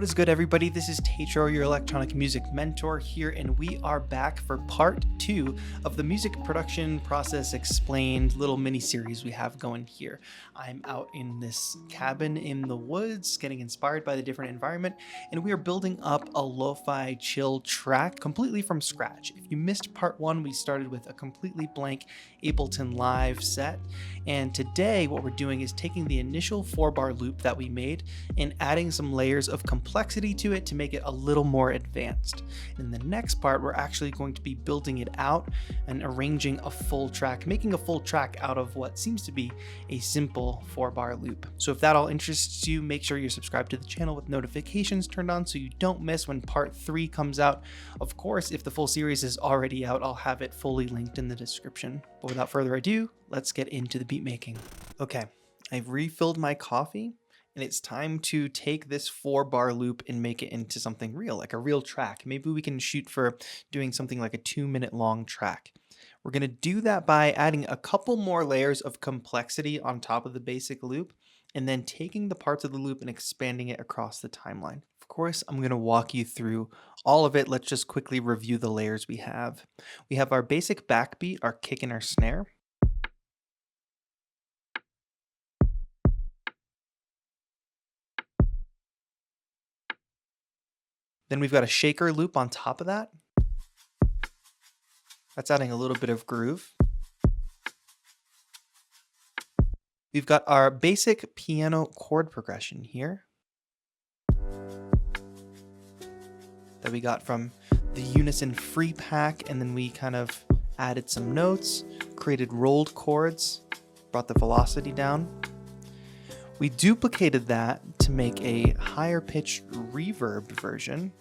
is good, everybody? This is TAETRO, your electronic music mentor here, and we are back for part 2 of the music production process explained little mini series we have going here. I'm out in this cabin in the woods, getting inspired by the different environment, and we are building up a lo-fi chill track completely from scratch. If you missed part 1, we started with a completely blank Ableton Live set, and today what we're doing is taking the initial 4-bar loop that we made and adding some layers of complexity to it to make it a little more advanced. In the next part, we're actually going to be building it out and arranging a full track, making a full track out of what seems to be a simple 4-bar loop. So if that all interests you, make sure you're subscribed to the channel with notifications turned on so you don't miss when part 3 comes out. Of course, if the full series is already out, I'll have it fully linked in the description. But without further ado, let's get into the beat making. Okay, I've refilled my coffee, and it's time to take this 4-bar loop and make it into something real, like a real track. Maybe we can shoot for doing something like a 2-minute long track. We're going to do that by adding a couple more layers of complexity on top of the basic loop, and then taking the parts of the loop and expanding it across the timeline. Of course, I'm going to walk you through all of it. Let's just quickly review the layers we have. We have our basic backbeat, our kick and our snare. Then we've got a shaker loop on top of that. That's adding a little bit of groove. We've got our basic piano chord progression here that we got from the Unison free pack, and then we kind of added some notes, created rolled chords, brought the velocity down. We duplicated that to make a higher pitched reverb version.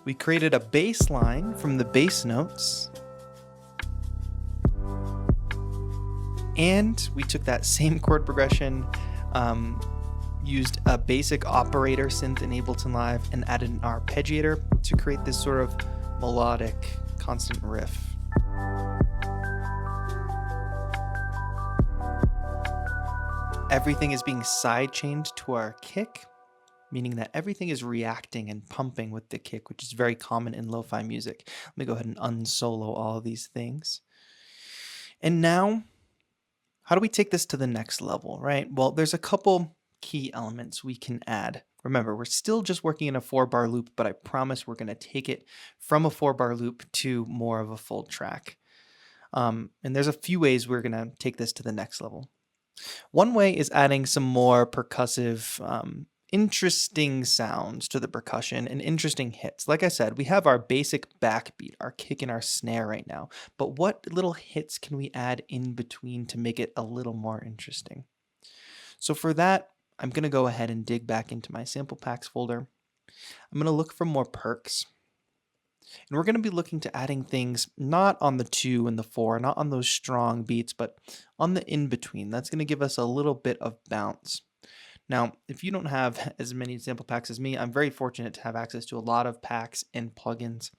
We created a bass line from the bass notes. And we took that same chord progression, used a basic operator synth in Ableton Live, and added an arpeggiator to create this sort of melodic constant riff. Everything is being sidechained to our kick, meaning that everything is reacting and pumping with the kick, which is very common in lo-fi music. Let me go ahead and unsolo all of these things. And now, how do we take this to the next level, right? Well, there's a couple key elements we can add. Remember, we're still just working in a 4-bar loop, but I promise we're going to take it from a 4-bar loop to more of a full track. And there's a few ways we're going to take this to the next level. One way is adding some more percussive, interesting sounds to the percussion and interesting hits. Like I said, we have our basic backbeat, our kick and our snare right now, but what little hits can we add in between to make it a little more interesting? So for that, I'm going to go ahead and dig back into my sample packs folder. I'm going to look for more perks. And we're going to be looking to adding things not on the 2 and the 4, not on those strong beats, but on the in-between. That's going to give us a little bit of bounce. Now, if you don't have as many sample packs as me, I'm very fortunate to have access to a lot of packs and plugins.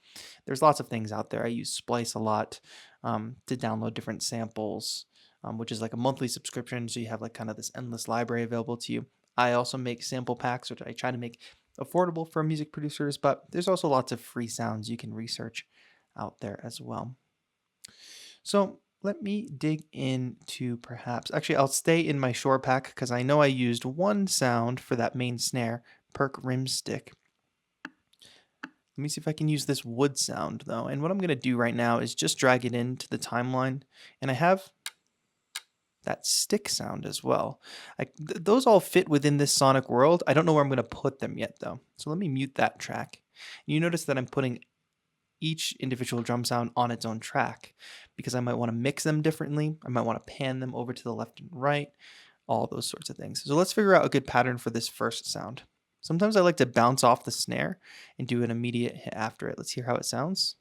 There's lots of things out there. I use Splice a lot to download different samples, which is like a monthly subscription, so you have like kind of this endless library available to you. I also make sample packs, which I try to make affordable for music producers, but there's also lots of free sounds you can research out there as well. So let me dig into actually I'll stay in my Shore pack because I know I used one sound for that main snare, Perk Rim Stick. Let me see if I can use this wood sound though. And what I'm going to do right now is just drag it into the timeline, and I have that stick sound as well. Those all fit within this sonic world. I don't know where I'm going to put them yet though. So let me mute that track. You notice that I'm putting each individual drum sound on its own track because I might want to mix them differently. I might want to pan them over to the left and right, all those sorts of things. So let's figure out a good pattern for this first sound. Sometimes I like to bounce off the snare and do an immediate hit after it. Let's hear how it sounds.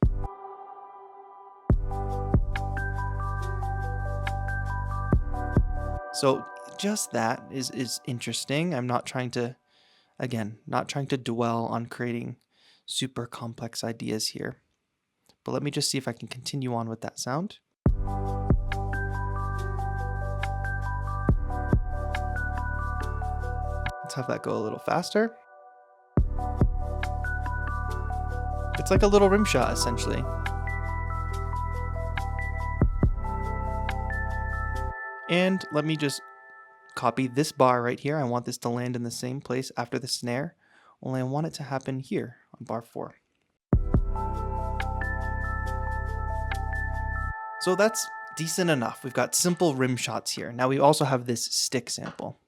So just that is interesting. I'm not trying to, again, not trying to dwell on creating super complex ideas here. But let me just see if I can continue on with that sound. have that go a little faster. It's like a little rim shot, essentially. And let me just copy this bar right here. I want this to land in the same place after the snare, only I want it to happen here on bar 4. So that's decent enough. We've got simple rim shots here. Now we also have this stick sample.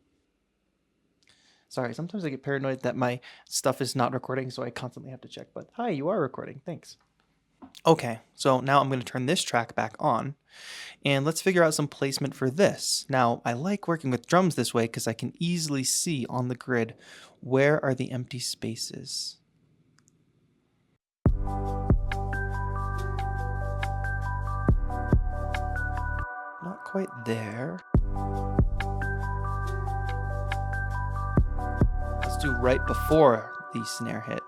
Sorry, sometimes I get paranoid that my stuff is not recording, so I constantly have to check. But hi, you are recording. Thanks. Okay, so now I'm going to turn this track back on, and let's figure out some placement for this. Now, I like working with drums this way because I can easily see on the grid where are the empty spaces. Not quite there. Let's do right before the snare hit.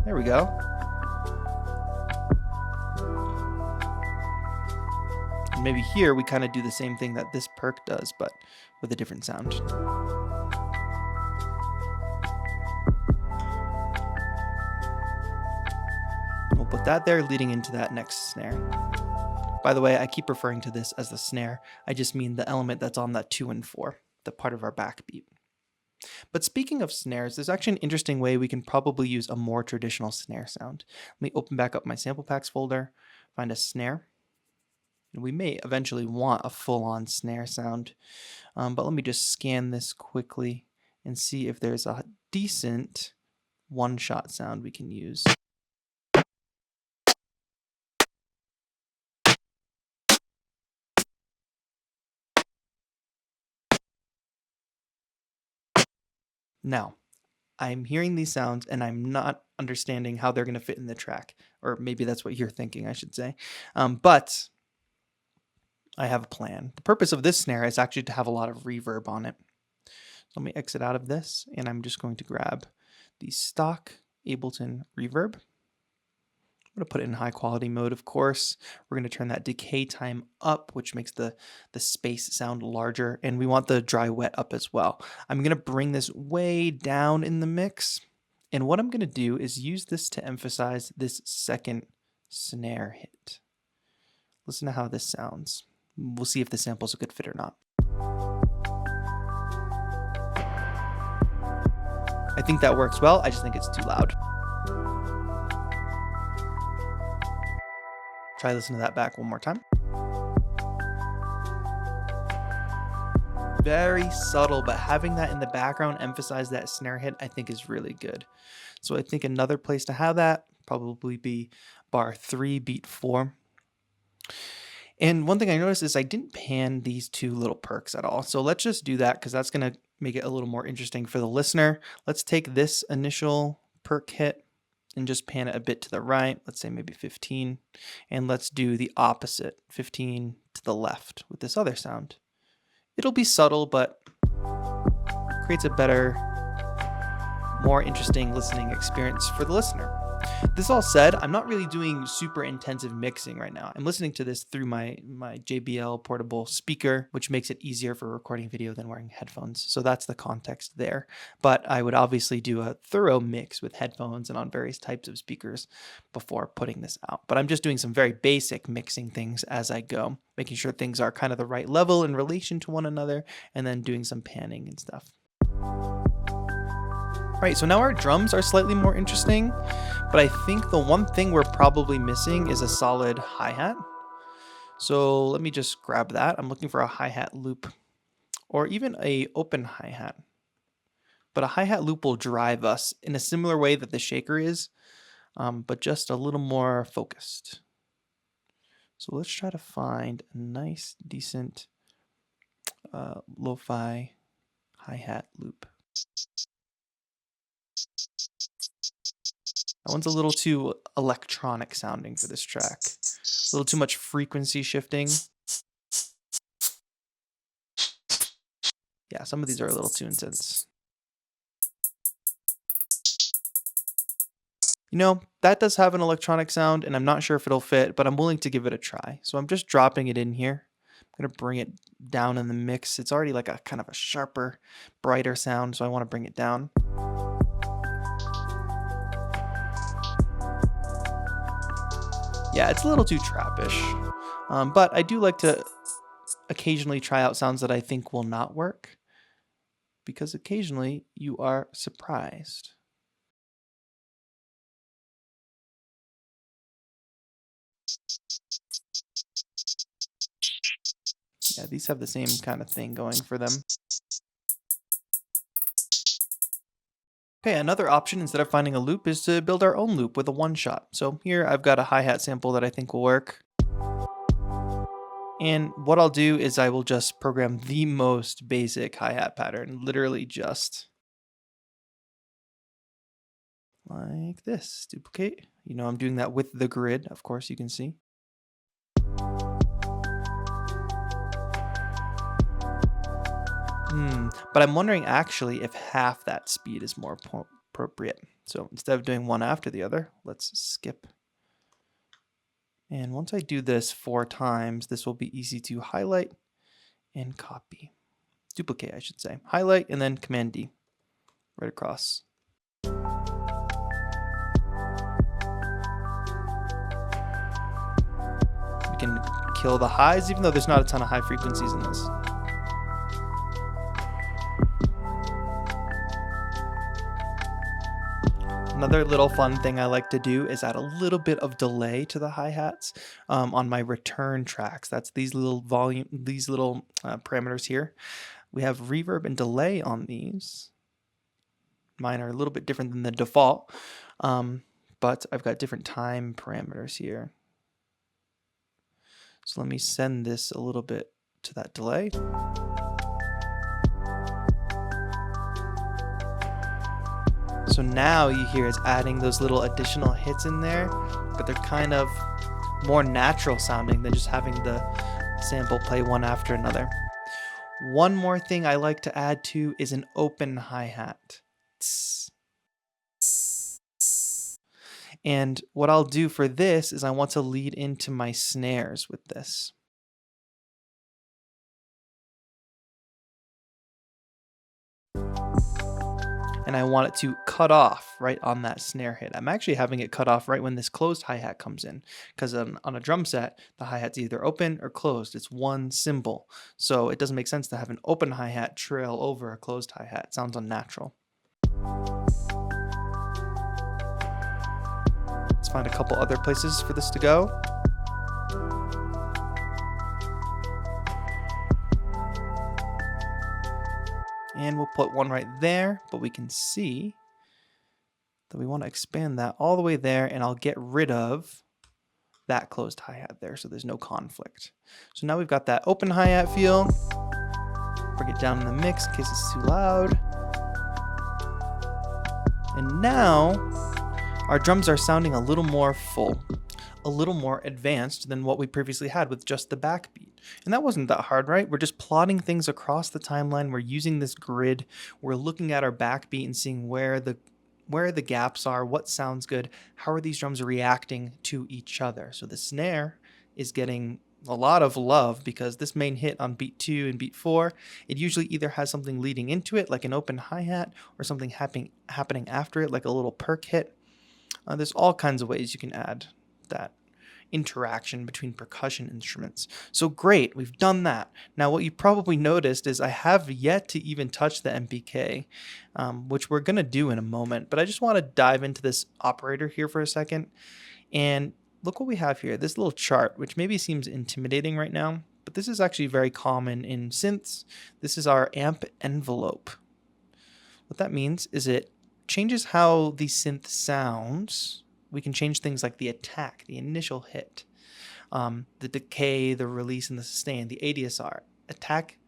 There we go. And maybe here we kind of do the same thing that this perc does, but with a different sound. We'll put that there leading into that next snare. By the way, I keep referring to this as the snare. I just mean the element that's on that 2 and 4, the part of our backbeat. But speaking of snares, there's actually an interesting way we can probably use a more traditional snare sound. Let me open back up my sample packs folder, find a snare. And we may eventually want a full-on snare sound, but let me just scan this quickly and see if there's a decent one-shot sound we can use. Now, I'm hearing these sounds and I'm not understanding how they're going to fit in the track, or maybe that's what you're thinking, I should say. But I have a plan. The purpose of this snare is actually to have a lot of reverb on it. So let me exit out of this, and I'm just going to grab the stock Ableton reverb. I'm going to put it in high quality mode, of course. We're going to turn that decay time up, which makes the space sound larger, and we want the dry wet up as well. I'm going to bring this way down in the mix, and what I'm going to do is use this to emphasize this second snare hit. Listen to how this sounds. We'll see if the sample's a good fit or not. I think that works well. I just think it's too loud. Try listening to that back one more time. Very subtle, but having that in the background emphasize that snare hit, I think is really good. So I think another place to have that probably be bar 3, beat 4. And one thing I noticed is I didn't pan these 2 little percs at all. So let's just do that because that's going to make it a little more interesting for the listener. Let's take this initial perc hit and just pan it a bit to the right. Let's say maybe 15. And let's do the opposite, 15 to the left with this other sound. It'll be subtle, but creates a better, more interesting listening experience for the listener. This all said, I'm not really doing super intensive mixing right now. I'm listening to this through my JBL portable speaker, which makes it easier for recording video than wearing headphones. So that's the context there. But I would obviously do a thorough mix with headphones and on various types of speakers before putting this out. But I'm just doing some very basic mixing things as I go, making sure things are kind of the right level in relation to one another, and then doing some panning and stuff. Right, so now our drums are slightly more interesting, but I think the one thing we're probably missing is a solid hi-hat. So let me just grab that. I'm looking for a hi-hat loop or even a open hi-hat. But a hi-hat loop will drive us in a similar way that the shaker is, but just a little more focused. So let's try to find a nice, decent lo-fi hi-hat loop. That one's a little too electronic sounding for this track. A little too much frequency shifting. Yeah, some of these are a little too intense. You know, that does have an electronic sound, and I'm not sure if it'll fit, but I'm willing to give it a try. So I'm just dropping it in here. I'm I'm going to bring it down in the mix. It's already like a kind of a sharper, brighter sound, so I want to bring it down. Yeah, it's a little too trappish, but I do like to occasionally try out sounds that I think will not work, because occasionally you are surprised. Yeah, these have the same kind of thing going for them. Okay, another option instead of finding a loop is to build our own loop with a one-shot. So here I've got a hi-hat sample that I think will work. And what I'll do is I will just program the most basic hi-hat pattern, literally just like this. Duplicate. You know I'm doing that with the grid, of course, you can see. But I'm wondering actually if half that speed is more appropriate. So instead of doing one after the other, let's skip. And once I do this 4 times, this will be easy to highlight and copy. Duplicate, I should say. Highlight and then Command D right across. We can kill the highs, even though there's not a ton of high frequencies in this. Another little fun thing I like to do is add a little bit of delay to the hi-hats on my return tracks. That's these little parameters here. We have reverb and delay on these. Mine are a little bit different than the default, but I've got different time parameters here. So let me send this a little bit to that delay. So now you hear it's adding those little additional hits in there, but they're kind of more natural sounding than just having the sample play one after another. One more thing I like to add to is an open hi-hat. And what I'll do for this is I want to lead into my snares with this. And I want it to cut off right on that snare hit. I'm actually having it cut off right when this closed hi-hat comes in, because on a drum set, the hi-hat's either open or closed. It's one symbol. So it doesn't make sense to have an open hi-hat trail over a closed hi-hat. It sounds unnatural. Let's find a couple other places for this to go. And we'll put one right there, but we can see that we want to expand that all the way there, and I'll get rid of that closed hi-hat there so there's no conflict. So now we've got that open hi-hat feel. Bring it down in the mix in case it's too loud. And now our drums are sounding a little more full, a little more advanced than what we previously had with just the backbeat. And that wasn't that hard, right? We're just plotting things across the timeline. We're using this grid. We're looking at our backbeat and seeing where the gaps are, what sounds good, how are these drums reacting to each other. So the snare is getting a lot of love because this main hit on beat 2 and beat 4, it usually either has something leading into it like an open hi-hat or something happening after it like a little perk hit. There's all kinds of ways you can add that interaction between percussion instruments. So great, we've done that. Now what you probably noticed is I have yet to even touch the MPK, which we're going to do in a moment, but I just want to dive into this operator here for a second. And look what we have here, this little chart, which maybe seems intimidating right now, but this is actually very common in synths. This is our amp envelope. What that means is it changes how the synth sounds. We can change things like the attack, the initial hit, the decay, the release, and the sustain, the ADSR. Attack,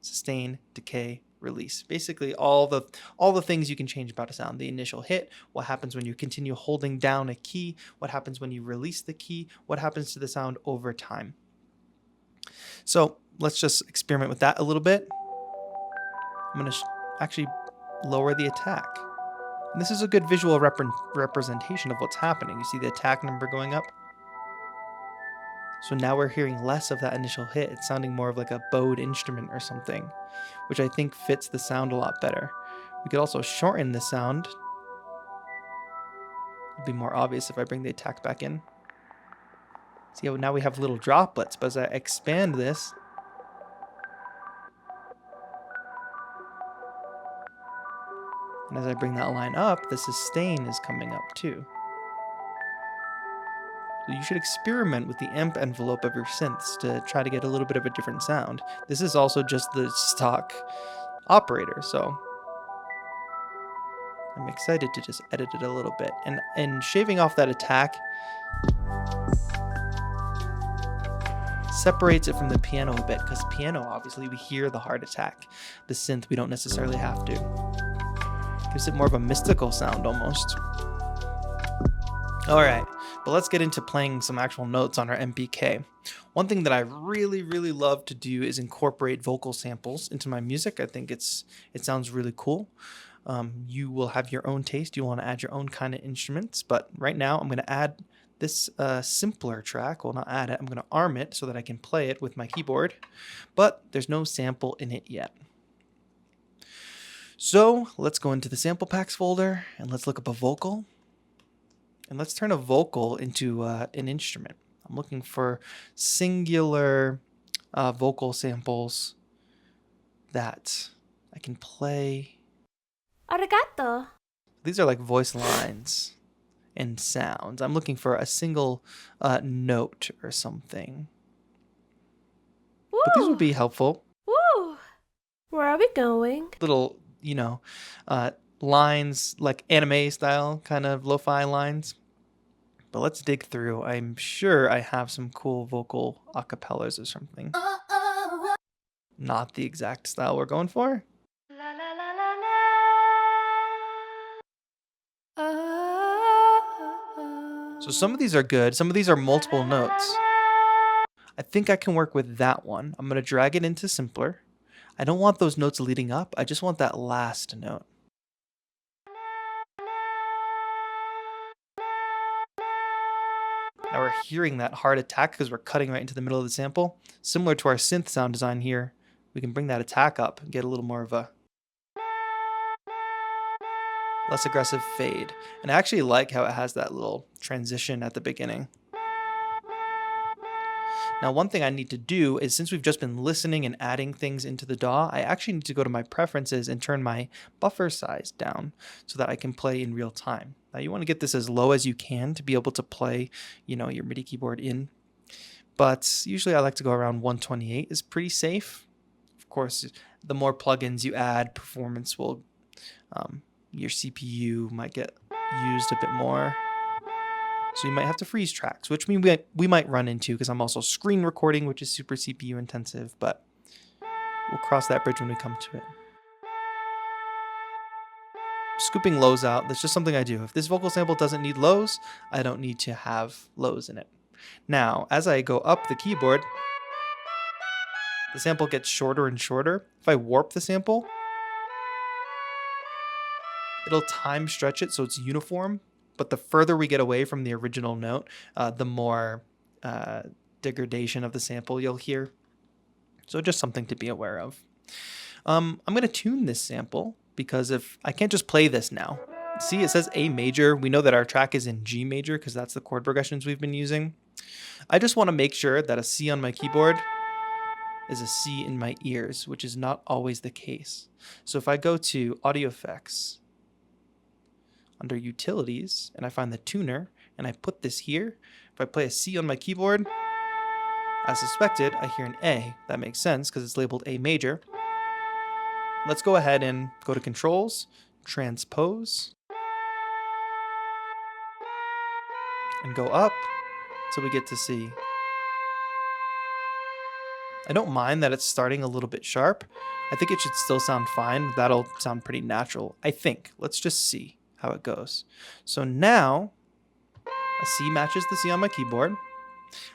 sustain, decay, release. Basically all the things you can change about a sound. The initial hit, what happens when you continue holding down a key, what happens when you release the key, what happens to the sound over time. So let's just experiment with that a little bit. I'm going to actually lower the attack. And this is a good visual representation of what's happening. You see the attack number going up. So now we're hearing less of that initial hit. It's sounding more of like a bowed instrument or something, which I think fits the sound a lot better. We could also shorten the sound. It'd be more obvious if I bring the attack back in. See how now we have little droplets, but as I expand this, and as I bring that line up, the sustain is coming up too. So you should experiment with the amp envelope of your synths to try to get a little bit of a different sound. This is also just the stock operator, so I'm excited to just edit it a little bit. And shaving off that attack separates it from the piano a bit, because piano, obviously, we hear the hard attack. The synth, we don't necessarily have to. Gives it more of a mystical sound almost. All right, but let's get into playing some actual notes on our MPK. One thing that I really, really love to do is incorporate vocal samples into my music. I think it sounds really cool. You will have your own taste. You want to add your own kind of instruments, but right now I'm going to add this simpler track. Well, not add it. I'm going to arm it so that I can play it with my keyboard, but there's no sample in it yet. So let's go into the sample packs folder and let's look up a vocal. And let's turn a vocal into an instrument. I'm looking for singular vocal samples that I can play. Arigato. These are like voice lines and sounds. I'm looking for a single note or something. Woo. But these would be helpful. Woo. Where are we going? Little, lines like anime style kind of lo-fi lines. But let's dig through. I'm sure I have some cool vocal acapellas or something. Not the exact style we're going for. So some of these are good. Some of these are multiple notes. I think I can work with that one. I'm going to drag it into simpler. I don't want those notes leading up. I just want that last note. Now we're hearing that hard attack because we're cutting right into the middle of the sample. Similar to our synth sound design here, we can bring that attack up and get a little more of a less aggressive fade. And I actually like how it has that little transition at the beginning. Now, one thing I need to do is, since we've just been listening and adding things into the DAW, I actually need to go to my preferences and turn my buffer size down so that I can play in real time. Now, you want to get this as low as you can to be able to play, your MIDI keyboard in. But usually I like to go around 128 is pretty safe. Of course, the more plugins you add, performance will, your CPU might get used a bit more. So you might have to freeze tracks, which we might run into because I'm also screen recording, which is super CPU intensive, but we'll cross that bridge when we come to it. Scooping lows out, that's just something I do. If this vocal sample doesn't need lows, I don't need to have lows in it. Now, as I go up the keyboard, the sample gets shorter and shorter. If I warp the sample, it'll time stretch it so it's uniform. But the further we get away from the original note, the more degradation of the sample you'll hear. So just something to be aware of. I'm going to tune this sample because if I can't just play this now. See, it says A major. We know that our track is in G major because that's the chord progressions we've been using. I just want to make sure that a C on my keyboard is a C in my ears, which is not always the case. So if I go to Audio Effects, under Utilities, and I find the tuner, and I put this here, if I play a C on my keyboard, as suspected, I hear an A. That makes sense because it's labeled A major. Let's go ahead and go to Controls, Transpose, and go up till we get to C. I don't mind that it's starting a little bit sharp. I think it should still sound fine. That'll sound pretty natural, I think. Let's just see how it goes. So now a C matches the C on my keyboard.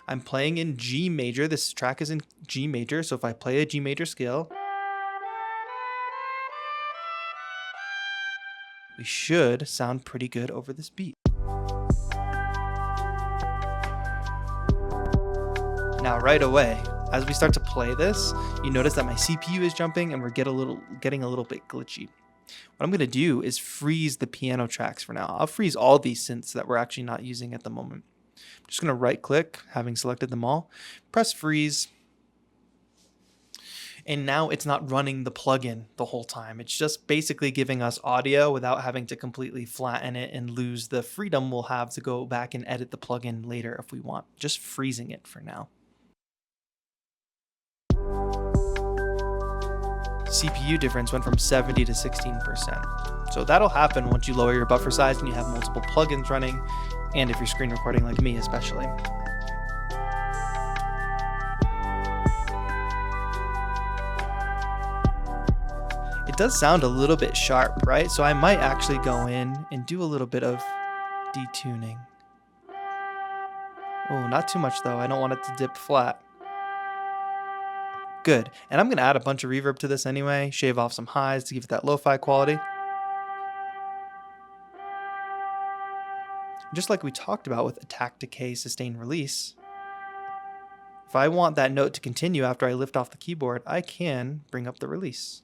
I'm playing in G major. This track is in G major. So if I play a G major scale, we should sound pretty good over this beat. Now right away, as we start to play this, you notice that my CPU is jumping and we're getting a little bit glitchy. What I'm going to do is freeze the piano tracks for now. I'll freeze all these synths that we're actually not using at the moment. I'm just going to right click, having selected them all, press freeze, and now it's not running the plugin the whole time. It's just basically giving us audio without having to completely flatten it and lose the freedom we'll have to go back and edit the plugin later if we want. Just freezing it for now. CPU difference went from 70 to 16%. So that'll happen once you lower your buffer size and you have multiple plugins running, and if you're screen recording like me especially. It does sound a little bit sharp, right? So I might actually go in and do a little bit of detuning. Oh, not too much though. I don't want it to dip flat. Good. And I'm going to add a bunch of reverb to this anyway, shave off some highs to give it that lo-fi quality. Just like we talked about with attack, decay, sustain, release, if I want that note to continue after I lift off the keyboard, I can bring up the release.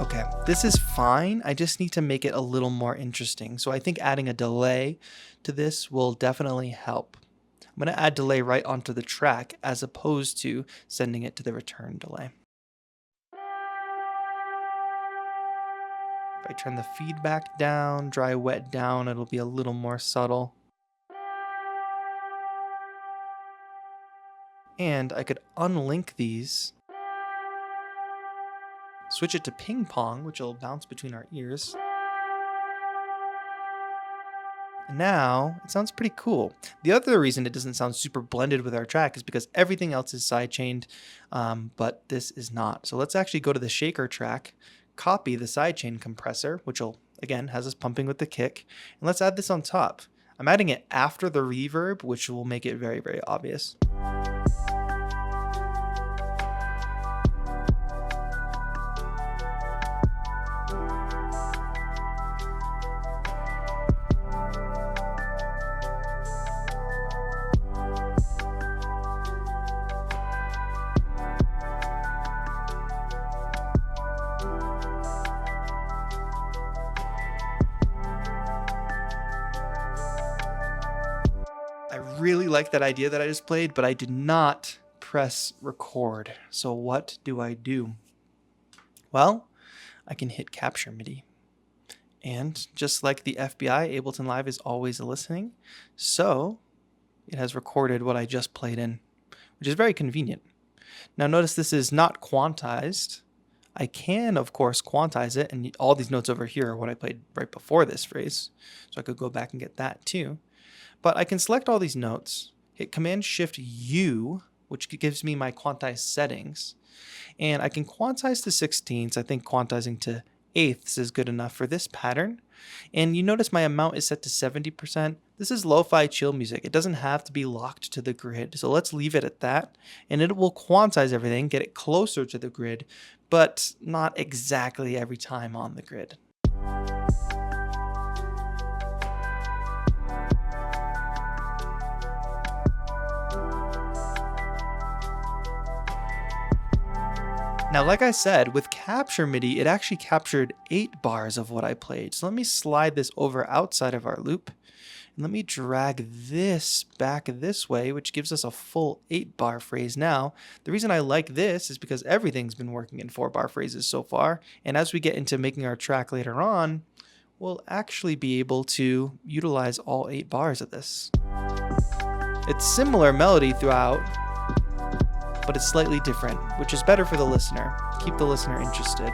Okay, this is fine. I just need to make it a little more interesting. So I think adding a delay to this will definitely help. I'm going to add delay right onto the track as opposed to sending it to the return delay. If I turn the feedback down, dry wet down, it'll be a little more subtle. And I could unlink these, switch it to ping pong, which will bounce between our ears. And now it sounds pretty cool. The other reason it doesn't sound super blended with our track is because everything else is sidechained, but this is not. So let's actually go to the shaker track, copy the sidechain compressor, which will, again, has us pumping with the kick, and let's add this on top. I'm adding it after the reverb, which will make it very, very obvious. I really like that idea that I just played, but I did not press record. So what do I do? Well, I can hit capture MIDI. And just like the FBI, Ableton Live is always listening. So it has recorded what I just played in, which is very convenient. Now notice this is not quantized. I can, of course, quantize it, and all these notes over here are what I played right before this phrase. So I could go back and get that too. But I can select all these notes, hit Command-Shift-U, which gives me my quantized settings. And I can quantize to 16ths. I think quantizing to eighths is good enough for this pattern. And you notice my amount is set to 70%. This is lo-fi chill music. It doesn't have to be locked to the grid. So let's leave it at that. And it will quantize everything, get it closer to the grid, but not exactly every time on the grid. Now, like I said, with capture MIDI, it actually captured 8 bars of what I played. So let me slide this over outside of our loop, and let me drag this back this way, which gives us a full 8-bar phrase now. The reason I like this is because everything's been working in 4-bar phrases so far, and as we get into making our track later on, we'll actually be able to utilize all 8 bars of this. It's similar melody throughout, but it's slightly different, which is better for the listener. Keep the listener interested.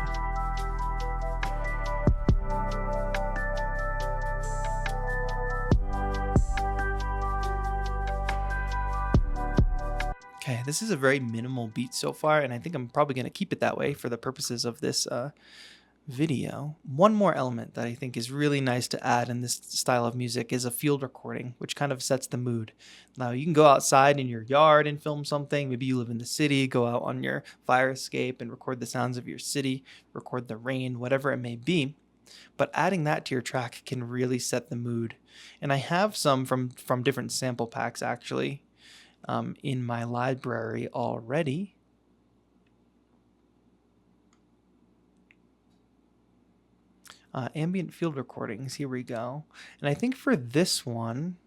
Okay, this is a very minimal beat so far, and I think I'm probably going to keep it that way for the purposes of this video. One more element that I think is really nice to add in this style of music is a field recording, which kind of sets the mood. Now, you can go outside in your yard and film something. Maybe you live in the city, go out on your fire escape and record the sounds of your city, record the rain, whatever it may be. But adding that to your track can really set the mood. And I have some from different sample packs actually in my library already. Ambient field recordings, here we go. And I think for this one,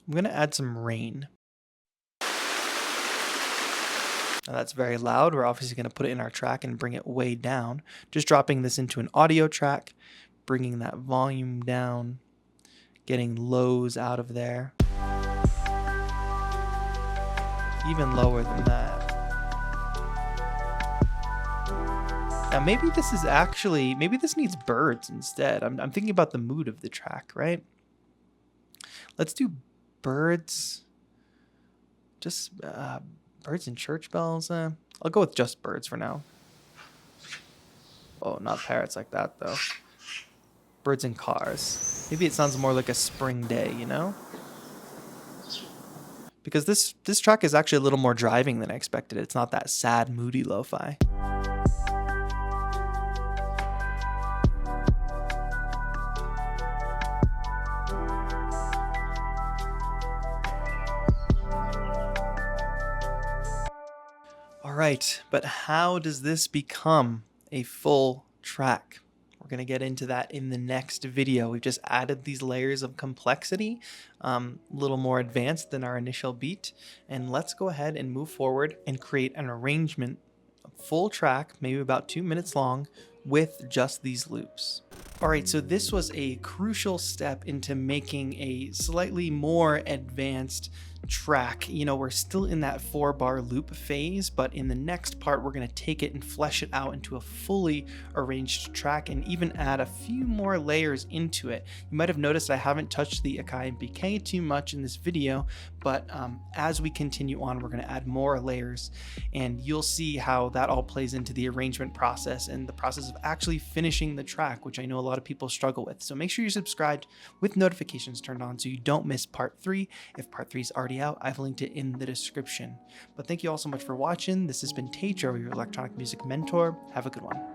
I'm going to add some rain. Now that's very loud. We're obviously going to put it in our track and bring it way down. Just dropping this into an audio track, bringing that volume down, getting lows out of there. Even lower than that. Now maybe this is actually, maybe this needs birds instead. I'm thinking about the mood of the track, right? Let's do birds. Just birds and church bells. I'll go with just birds for now. Oh, not parrots like that though. Birds and cars. Maybe it sounds more like a spring day, you know? Because this track is actually a little more driving than I expected. It's not that sad, moody lo-fi. All right, but how does this become a full track? We're going to get into that in the next video. We've just added these layers of complexity, a little more advanced than our initial beat. And let's go ahead and move forward and create an arrangement, a full track, maybe about 2 minutes long, with just these loops. All right, so this was a crucial step into making a slightly more advanced track. You know, we're still in that 4-bar loop phase, but in the next part, we're going to take it and flesh it out into a fully arranged track and even add a few more layers into it. You might have noticed I haven't touched the Akai and BK too much in this video, but as we continue on, we're going to add more layers, and you'll see how that all plays into the arrangement process and the process of actually finishing the track, which I know a lot of people struggle with. So make sure you're subscribed with notifications turned on so you don't miss part 3. If part 3 is already out, I've linked it in the description. But thank you all so much for watching. This has been TAETRO, your electronic music mentor. Have a good one.